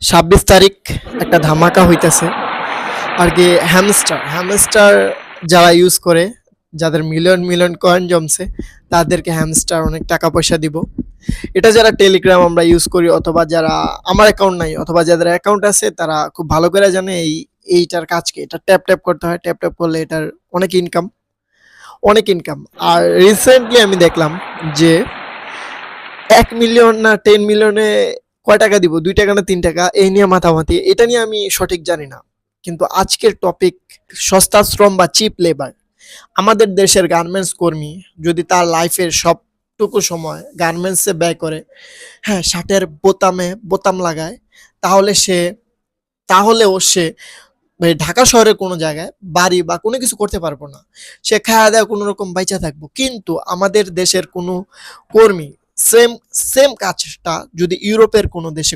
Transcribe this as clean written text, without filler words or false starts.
26 তারিখ একটা ধামাকা হইতেছে আর কি। হ্যামস্টার যারা ইউজ করে, যাদের মিলিয়ন মিলিয়ন কয়েন জমছে, তাদেরকে হ্যামস্টার অনেক টাকা পয়সা দিব। এটা যারা টেলিগ্রাম আমরা ইউজ করি, অথবা যারা, আমার অ্যাকাউন্ট নাই অথবা যাদের অ্যাকাউন্ট আছে, তারা খুব ভালো করে জানে এইটার কাজকে। এটা ট্যাপ ট্যাপ করতে হয়, ট্যাপ ট্যাপ করলে এটার অনেক ইনকাম, অনেক ইনকাম। আর রিসেন্টলি আমি দেখলাম যে 1 মিলিয়ন না 10 মিলিয়নে কয় টাকা দিব, 2 টাকা না 3 টাকা, এই নিয়ে মাতামাতি। এটা নিয়ে আমি সঠিক জানি না, কিন্তু আজকের টপিক সস্তা শ্রম বা চিপ লেবার। আমাদের দেশের গার্মেন্টস কর্মী যদি তার লাইফের সবটুকু সময় গার্মেন্টসে ব্যয় করে, হ্যাঁ, শার্টের বোতামে বোতাম লাগায়, তাহলে তাহলেও সে ঢাকা শহরের কোনো জায়গায় বাড়ি বা কোনো কিছু করতে পারবো না। সে খাওয়া দাওয়া কোনো রকম বাইচা থাকবো। কিন্তু আমাদের দেশের কোনো কর্মী সেম সেম কাজটা যদি ইউরোপের কোনো দেশে